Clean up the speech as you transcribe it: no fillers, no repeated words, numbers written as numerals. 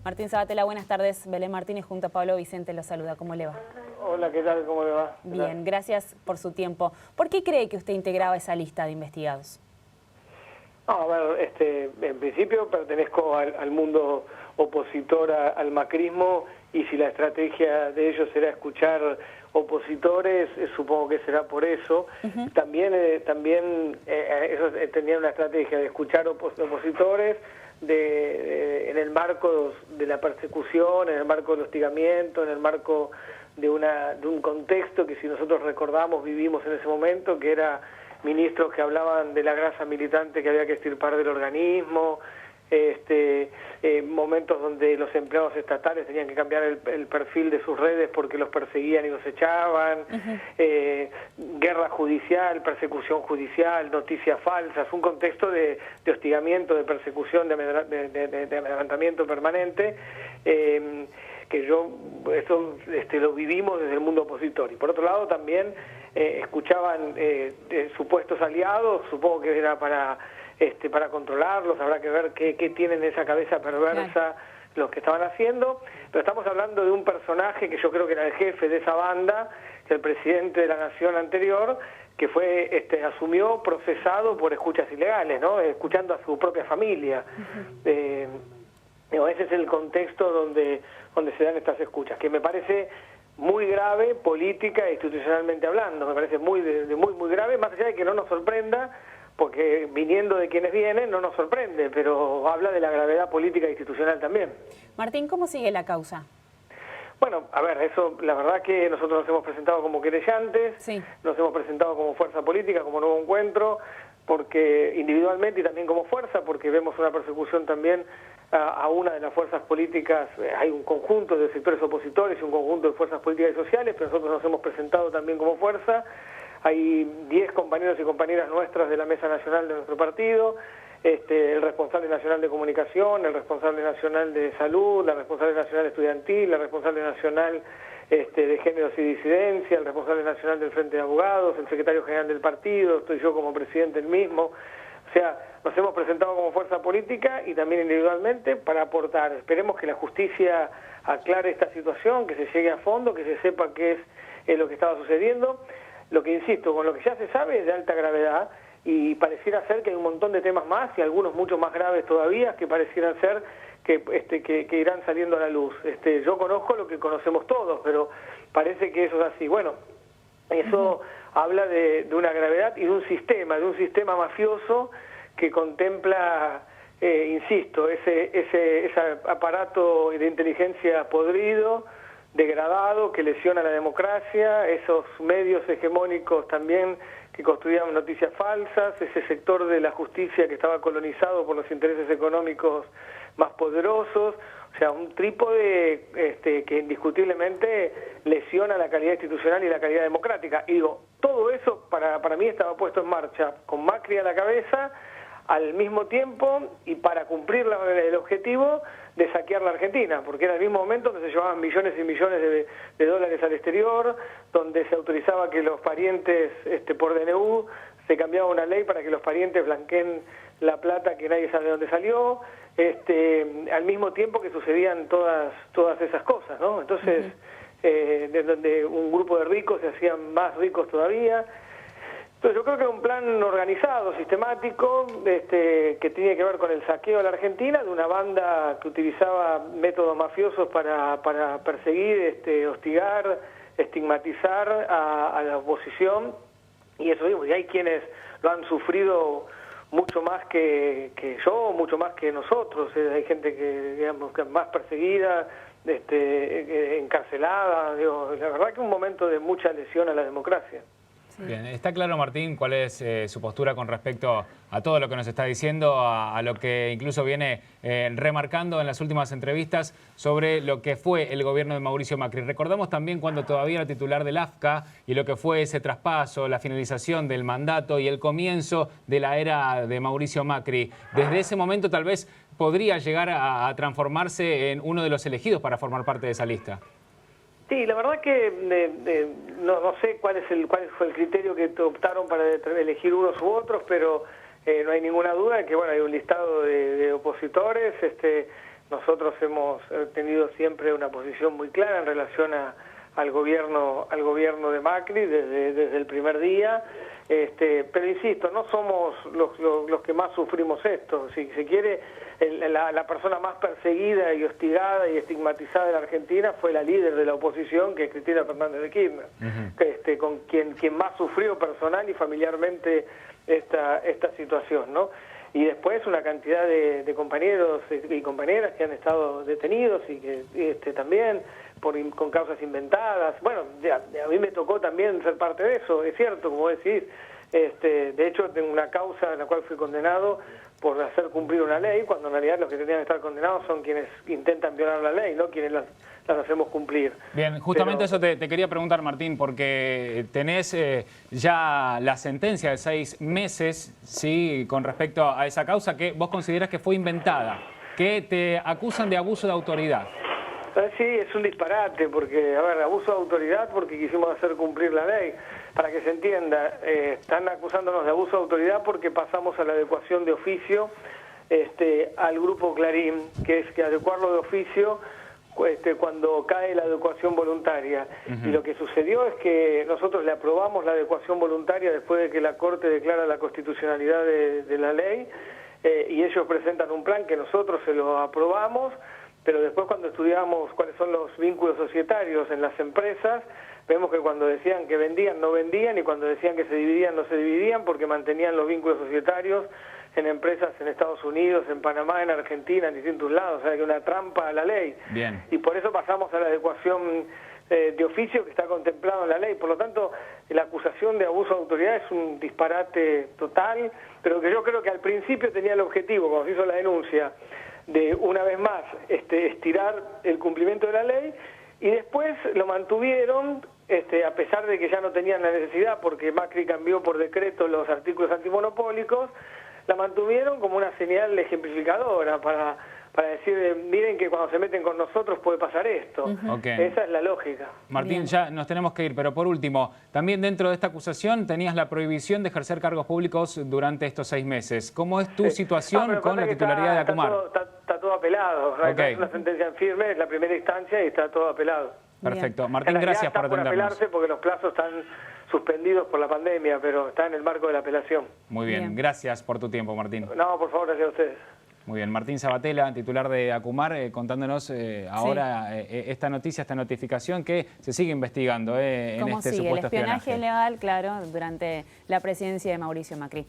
Martín Sabatella, buenas tardes. Belén Martínez junto a Pablo Vicente los saluda. ¿Cómo le va? Hola, ¿qué tal? ¿Cómo le va? Bien, gracias por su tiempo. ¿Por qué cree que usted integraba esa lista de investigados? No, a ver, en principio pertenezco al mundo opositor al macrismo, y si la estrategia de ellos será escuchar opositores, supongo que será por eso. También ellos tenían una estrategia de escuchar opositores en el marco de la persecución, en el marco del hostigamiento, en el marco de un contexto que, si nosotros recordamos, vivimos en ese momento, que era ministros que hablaban de la grasa militante que había que extirpar del organismo, momentos donde los empleados estatales tenían que cambiar el perfil de sus redes porque los perseguían y los echaban, guerra judicial, persecución judicial, noticias falsas, un contexto de hostigamiento, de persecución, de amedrentamiento permanente, que eso lo vivimos desde el mundo opositor. Y por otro lado también escuchaban supuestos aliados, supongo que era para controlarlos. Habrá que ver qué tienen en esa cabeza perversa los que estaban haciendo, pero estamos hablando de un personaje que yo creo que era el jefe de esa banda, que el presidente de la Nación anterior, que fue asumió procesado por escuchas ilegales, ¿no? Escuchando a su propia familia. Ese es el contexto donde se dan estas escuchas, que me parece muy grave, política e institucionalmente hablando. Me parece muy grave, más allá de que no nos sorprenda, porque viniendo de quienes vienen no nos sorprende, pero habla de la gravedad política e institucional también. Martín, ¿cómo sigue la causa? Bueno, a ver, eso, la verdad que nosotros nos hemos presentado como querellantes, nos hemos presentado como fuerza política, como Nuevo Encuentro, porque individualmente y también como fuerza, porque vemos una persecución también a una de las fuerzas políticas. Hay un conjunto de sectores opositores y un conjunto de fuerzas políticas y sociales, pero nosotros nos hemos presentado también como fuerza. Hay 10 compañeros y compañeras nuestras de la Mesa Nacional de nuestro partido, el responsable nacional de comunicación, el responsable nacional de salud, la responsable nacional estudiantil, la responsable nacional de géneros y disidencia, el responsable nacional del Frente de Abogados, el secretario general del partido, estoy yo como presidente del mismo. O sea, nos hemos presentado como fuerza política y también individualmente para aportar. Esperemos que la justicia aclare esta situación, que se llegue a fondo, que se sepa qué es lo que estaba sucediendo. Lo que insisto, con lo que ya se sabe es de alta gravedad, y pareciera ser que hay un montón de temas más, y algunos mucho más graves todavía, que parecieran ser que irán saliendo a la luz. Yo conozco lo que conocemos todos, pero parece que eso es así. Bueno, eso habla de una gravedad y de un sistema mafioso que contempla, insisto, ese aparato de inteligencia podrido, degradado, que lesiona la democracia, esos medios hegemónicos también que construían noticias falsas, ese sector de la justicia que estaba colonizado por los intereses económicos más poderosos. O sea, un trípode que indiscutiblemente lesiona la calidad institucional y la calidad democrática. Y digo, todo eso para mí estaba puesto en marcha con Macri a la cabeza, al mismo tiempo, y para cumplir el objetivo de saquear la Argentina, porque era el mismo momento donde se llevaban millones y millones de dólares al exterior, donde se autorizaba que los parientes, por DNU, se cambiaba una ley para que los parientes blanqueen la plata que nadie sabe de dónde salió, al mismo tiempo que sucedían todas esas cosas, ¿no? Entonces, de donde un grupo de ricos se hacían más ricos todavía. Entonces yo creo que era un plan organizado, sistemático, que tiene que ver con el saqueo a la Argentina, de una banda que utilizaba métodos mafiosos para perseguir, hostigar, estigmatizar a la oposición, y eso digo, y hay quienes lo han sufrido mucho más que yo, mucho más que nosotros. Hay gente que, digamos, que es más perseguida, encarcelada. Digo, la verdad que un momento de mucha lesión a la democracia. Bien, está claro, Martín, cuál es su postura con respecto a todo lo que nos está diciendo, a lo que incluso viene remarcando en las últimas entrevistas sobre lo que fue el gobierno de Mauricio Macri. Recordamos también cuando todavía era titular del AFCA y lo que fue ese traspaso, la finalización del mandato y el comienzo de la era de Mauricio Macri. Desde ese momento tal vez podría llegar a transformarse en uno de los elegidos para formar parte de esa lista. Sí, la verdad que no sé cuál fue el criterio que optaron para elegir unos u otros, pero no hay ninguna duda de que, bueno, hay un listado de opositores, nosotros hemos tenido siempre una posición muy clara en relación al gobierno de Macri desde el primer día, pero insisto, no somos los que más sufrimos esto. Si se quiere, la persona más perseguida y hostigada y estigmatizada de la Argentina fue la líder de la oposición, que es Cristina Fernández de Kirchner, con quien más sufrió personal y familiarmente esta situación, ¿no? Y después una cantidad de compañeros y compañeras que han estado detenidos y que también con causas inventadas. Bueno, a mí me tocó también ser parte de eso, es cierto, como decís. De hecho, tengo una causa en la cual fui condenado por hacer cumplir una ley, cuando en realidad los que tenían que estar condenados son quienes intentan violar la ley, no quienes las hacemos cumplir. Bien, justamente eso te quería preguntar, Martín, porque tenés ya la sentencia de 6 meses, ¿sí?, con respecto a esa causa que vos considerás que fue inventada, que te acusan de abuso de autoridad. Sí, es un disparate, porque, a ver, abuso de autoridad porque quisimos hacer cumplir la ley. Para que se entienda, están acusándonos de abuso de autoridad porque pasamos a la adecuación de oficio al Grupo Clarín, que es que adecuarlo de oficio cuando cae la adecuación voluntaria. Y lo que sucedió es que nosotros le aprobamos la adecuación voluntaria después de que la Corte declara la constitucionalidad de la ley, y ellos presentan un plan que nosotros se lo aprobamos, pero después cuando estudiamos cuáles son los vínculos societarios en las empresas, vemos que cuando decían que vendían, no vendían, y cuando decían que se dividían, no se dividían, porque mantenían los vínculos societarios en empresas en Estados Unidos, en Panamá, en Argentina, en distintos lados. O sea, que una trampa a la ley. Bien. Y por eso pasamos a la adecuación de oficio que está contemplado en la ley. Por lo tanto, la acusación de abuso de autoridad es un disparate total, pero que yo creo que al principio tenía el objetivo, cuando se hizo la denuncia, de una vez más estirar el cumplimiento de la ley, y después lo mantuvieron, a pesar de que ya no tenían la necesidad, porque Macri cambió por decreto los artículos antimonopólicos, la mantuvieron como una señal ejemplificadora para decir, miren que cuando se meten con nosotros puede pasar esto. Esa es la lógica. Martín, Bien. ya nos tenemos que ir, pero por último, también dentro de esta acusación tenías la prohibición de ejercer cargos públicos durante estos 6 meses. ¿Cómo es tu situación con la titularidad de Acumar? Está todo apelado. Es una sentencia en firme, es la primera instancia y está todo apelado. Perfecto. Bien. Martín, gracias por atendernos. Apelarse porque los plazos están suspendidos por la pandemia, pero está en el marco de la apelación. Muy bien. Gracias por tu tiempo, Martín. No, por favor, gracias a ustedes. Muy bien, Martín Sabatella, titular de Acumar, contándonos ahora esta noticia, esta notificación que se sigue investigando en ¿Cómo este sigue supuesto el espionaje espionaje ilegal, claro, durante la presidencia de Mauricio Macri?